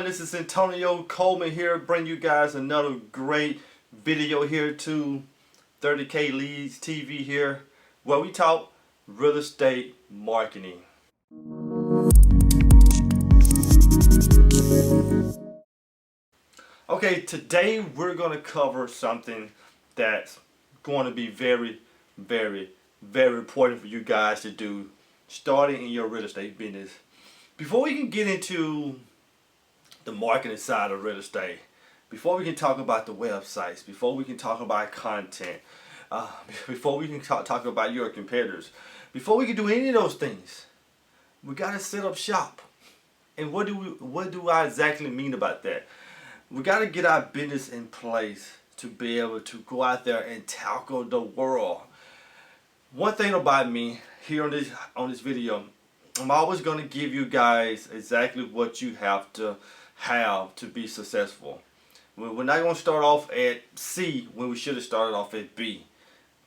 This is Antonio Coleman here, bring you guys another great video here to 30K Leads TV here, where we talk real estate marketing. Okay, today we're going to cover something that's going to be very important for you guys to do starting in your real estate business. Before we can get into the marketing side of real estate, before we can talk about the websites, before we can talk about content, before we can talk about your competitors, before we can do any of those things, we got to set up shop. And what do I exactly mean about that? We got to get our business in place to be able to go out there and tackle the world. One thing about me here on this video, I'm always going to give you guys exactly what you have to be successful. We're not going to start off at C when we should have started off at B.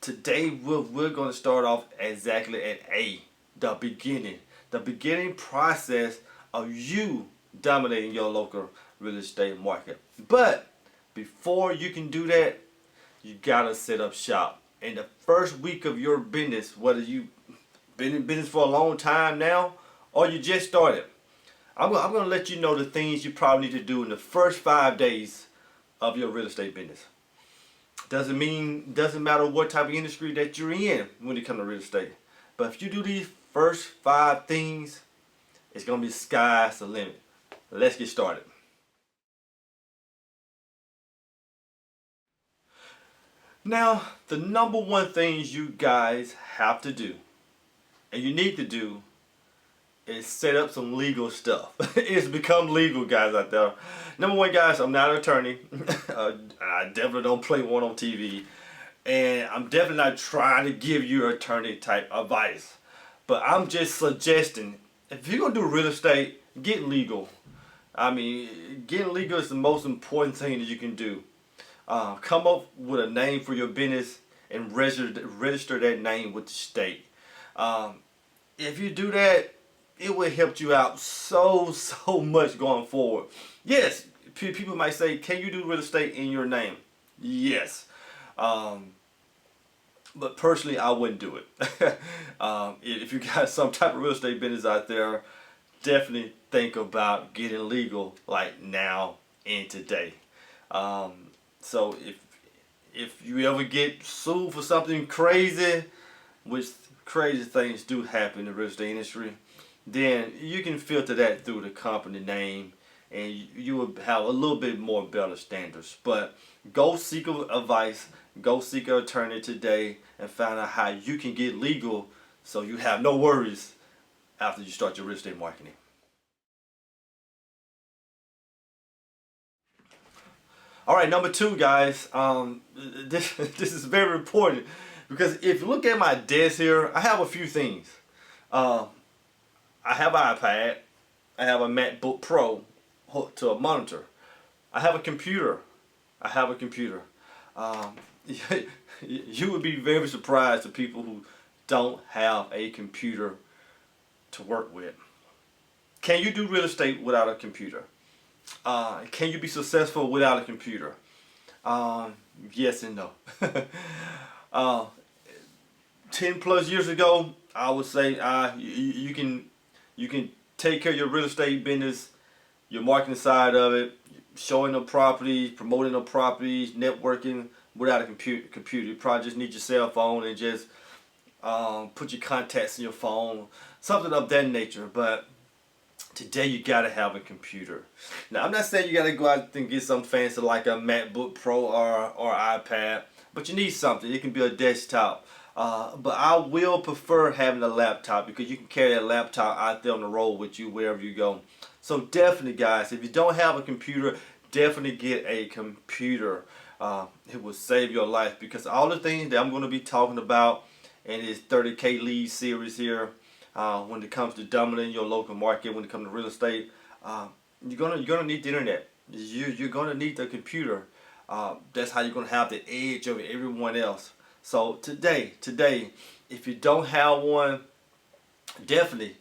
Today we're going to start off exactly at A, the beginning process of you dominating your local real estate market. But before you can do that, you gotta set up shop. In the first week of your business, whether you've been in business for a long time now or you just started, I'm gonna let you know the things you probably need to do in the first 5 days of your real estate business. Doesn't matter what type of industry that you're in when it comes to real estate. But if you do these first 5 things, it's gonna be sky's the limit. Let's get started. Now, the number one things you guys have to do, and you need to do, is set up some legal stuff. It's become legal, guys, out there. Number one, guys, I'm not an attorney. I definitely don't play one on TV. And I'm definitely not trying to give you attorney type advice. But I'm just suggesting, if you're going to do real estate, get legal. I mean, getting legal is the most important thing that you can do. Come up with a name for your business and register that name with the state. If you do that, it will help you out so much going forward. Yes, people might say, can you do real estate in your name? Yes. But personally, I wouldn't do it. If you got some type of real estate business out there, definitely think about getting legal like now and today. So if you ever get sued for something crazy, which crazy things do happen in the real estate industry, then you can filter that through the company name and you will have a little bit more better standards. But go seek advice, go seek an attorney today and find out how you can get legal so you have no worries after you start your real estate marketing. Alright, number 2, guys, this is very important because if you look at my desk here, I have a few things. I have an iPad, I have a MacBook Pro hooked to a monitor, I have a computer. You would be very surprised at people who don't have a computer to work with. Can you do real estate without a computer? Can you be successful without a computer? Yes and no. 10 plus years ago, I would say you can take care of your real estate business, your marketing side of it, showing the properties, promoting the properties, networking without a computer. You probably just need your cell phone and just put your contacts in your phone, something of that nature. But today you gotta have a computer. Now I'm not saying you gotta go out and get something fancy like a MacBook Pro or iPad, but you need something. It can be a desktop. But I will prefer having a laptop because you can carry a laptop out there on the road with you wherever you go. So definitely, guys, if you don't have a computer, definitely get a computer. It will save your life because all the things that I'm going to be talking about in this 30K Lead series here, when it comes to dominating your local market, when it comes to real estate, you're gonna need the internet. You're gonna need the computer. That's how you're gonna have the edge over everyone else. So today, if you don't have one, definitely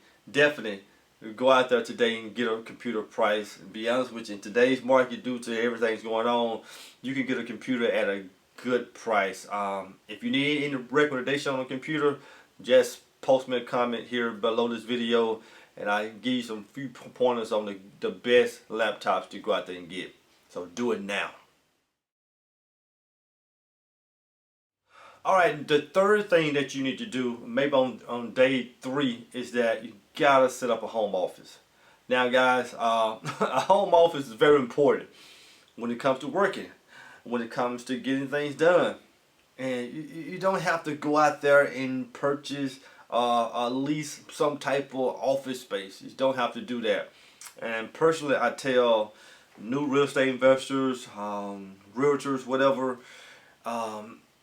go out there today and get a computer price. And be honest with you, in today's market, due to everything's going on, you can get a computer at a good price. If you need any recommendation on a computer, just post me a comment here below this video, and I give you some few pointers on the best laptops to go out there and get. So do it now. Alright, the third thing that you need to do, maybe on day 3, is that you gotta set up a home office. Now guys, a home office is very important when it comes to working, when it comes to getting things done. And you don't have to go out there and purchase at least some type of office space. You don't have to do that. And personally, I tell new real estate investors, realtors, whatever,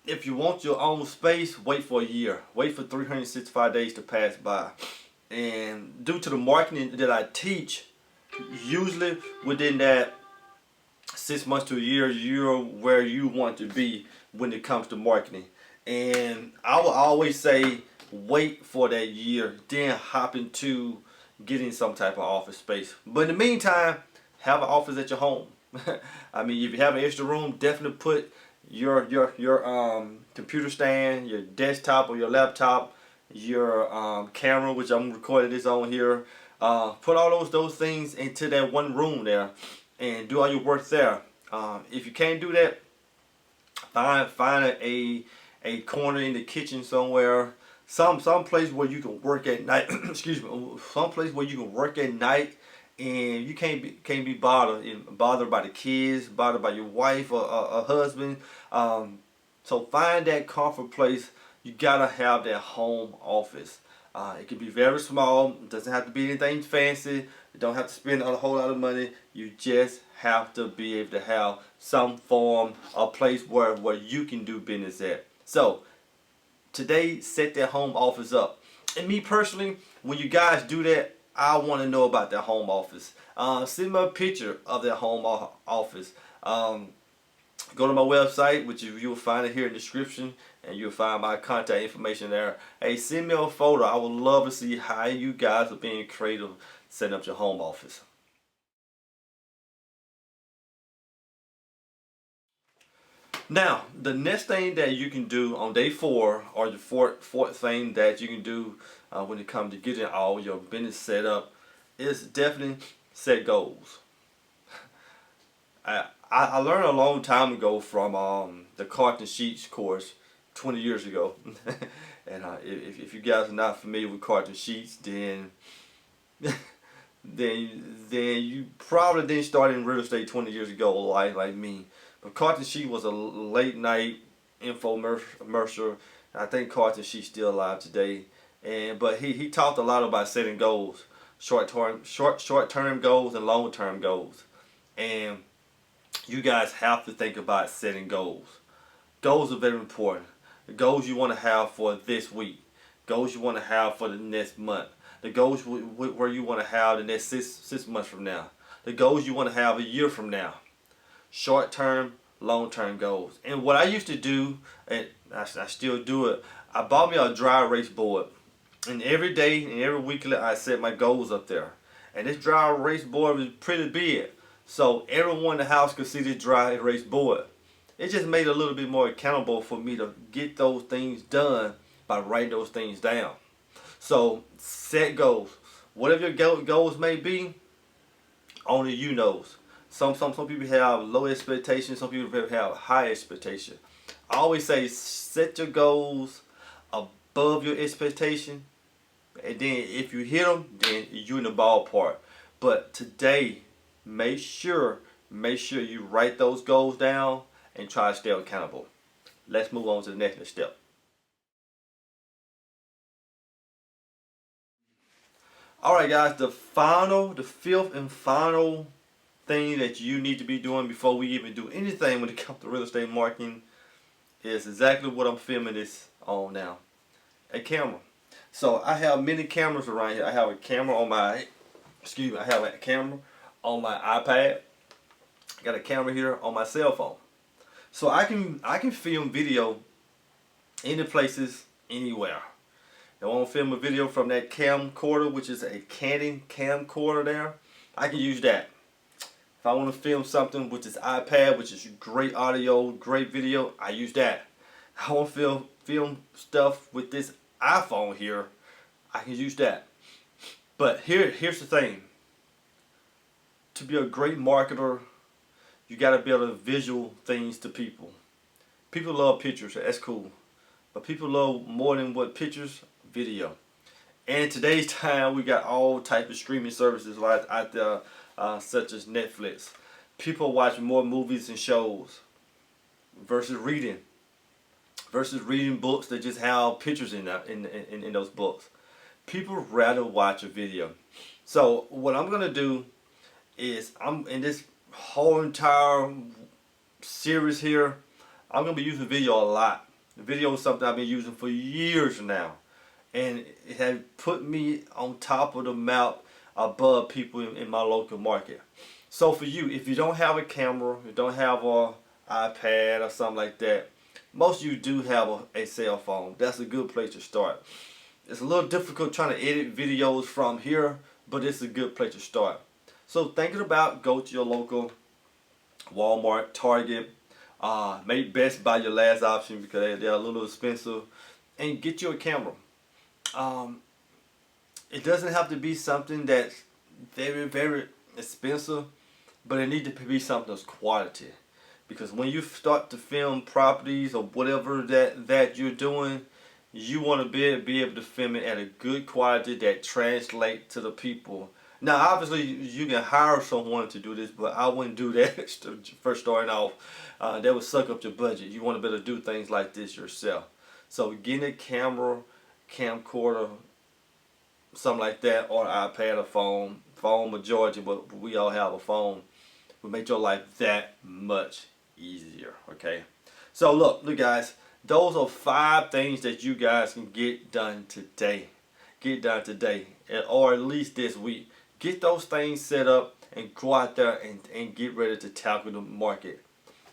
if you want your own space, wait for a year. Wait for 365 days to pass by. And due to the marketing that I teach, usually within that 6 months to a year, you're where you want to be when it comes to marketing. And I will always say wait for that year, then hop into getting some type of office space. But in the meantime, have an office at your home. I mean, if you have an extra room, definitely put your computer stand, your desktop or your laptop, your camera, which I'm recording this on here. Put all those things into that one room there, and do all your work there. If you can't do that, find a corner in the kitchen somewhere, some place where you can work at night. Excuse me, some place where you can work at night, and you can't be bothered by the kids, bothered by your wife or a husband. So find that comfort place. You gotta have that home office. It can be very small. It doesn't have to be anything fancy. You don't have to spend a whole lot of money. You just have to be able to have some form of place where you can do business at. So today, set that home office up. And me personally, when you guys do that, I want to know about that home office. Send me a picture of that home office. Go to my website, which you'll find it here in the description, and you'll find my contact information there. Hey, send me a photo. I would love to see how you guys are being creative setting up your home office. Now, the next thing that you can do on day 4, or the fourth thing that you can do when it comes to getting all your business set up, is definitely set goals. I learned a long time ago from the Carton Sheets course 20 years ago. And if you guys are not familiar with Carton Sheets, then you probably didn't start in real estate 20 years ago like me. But Carton Sheets was a late night infomercial. I think Carton Sheets still alive today. But he talked a lot about setting goals, short term goals and long term goals. And you guys have to think about setting goals. Goals are very important. The goals you want to have for this week, goals you want to have for the next month, the goals where you want to have the next six months from now, the goals you want to have a year from now. Short term, long term goals. And what I used to do, and I still do it, I bought me a dry erase board, and every day and every weekly I set my goals up there. And this dry erase board was pretty big, so everyone in the house could see this dry erase board. It just made it a little bit more accountable for me to get those things done by writing those things down. So set goals. Whatever your goals may be, only you knows. Some people have low expectations, some people have high expectations. I always say set your goals above your expectation, and then if you hit them, then you're in the ballpark. But today, make sure you write those goals down and try to stay accountable. Let's move on to the next step. Alright guys, the fifth and final thing that you need to be doing before we even do anything when it comes to real estate marketing is exactly what I'm filming this on now. A camera. So I have many cameras around here. I have a camera on my iPad. I got a camera here on my cell phone. So I can film video any places, anywhere. If I want to film a video from that camcorder, which is a Canon camcorder there, I can use that. If I want to film something with this iPad, which is great audio, great video, I use that. If I want to film stuff with this iPhone here, I can use that. But here's the thing. To be a great marketer, you got to be able to visual things to people. People love pictures, that's cool. But people love more than what pictures, video. And in today's time, we got all type of streaming services like out there, such as Netflix. People watch more movies and shows versus reading books that just have pictures in those books. People rather watch a video. So what I'm gonna do is, I'm in this whole entire series here, I'm gonna be using video a lot. Video is something I've been using for years now, and it has put me on top of the map above people in my local market. So for you, if you don't have a camera, you don't have a iPad or something like that, most of you do have a cell phone. That's a good place to start. It's a little difficult trying to edit videos from here, but it's a good place to start. So thinking about, go to your local Walmart, Target, maybe Best Buy your last option because they're a little expensive, and get you a camera. It doesn't have to be something that's very, very expensive, but it needs to be something that's quality. Because when you start to film properties or whatever that you're doing, you want to be able to film it at a good quality that translates to the people. Now, obviously, you can hire someone to do this, but I wouldn't do that first starting off. That would suck up your budget. You want to be able to do things like this yourself. So getting a camera, camcorder, something like that, or an iPad or phone majority, but we all have a phone, will make your life that much easier. Okay, so look guys, those are 5 things that you guys can get done today. Or at least this week. Get those things set up and go out there and get ready to tackle the market.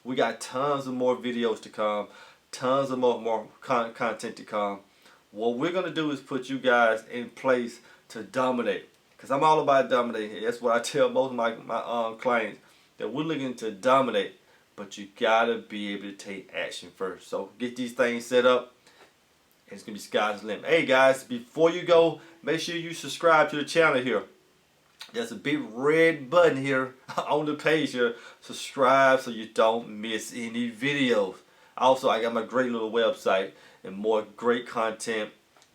We got tons of more videos to come, tons of more content to come. What we're going to do is put you guys in place to dominate. Because I'm all about dominating. That's what I tell most of my clients, that we're looking to dominate. But you got to be able to take action first. So get these things set up. It's going to be sky's the limit. Hey guys, before you go, make sure you subscribe to the channel here. There's a big red button here on the page here. Subscribe so you don't miss any videos. Also, I got my great little website and more great content,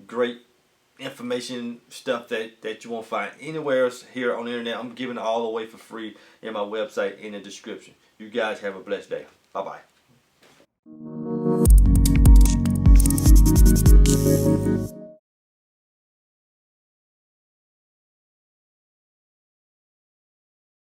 great information, stuff that you won't find anywhere else here on the internet. I'm giving it all away for free in my website in the description. You guys have a blessed day. Bye-bye.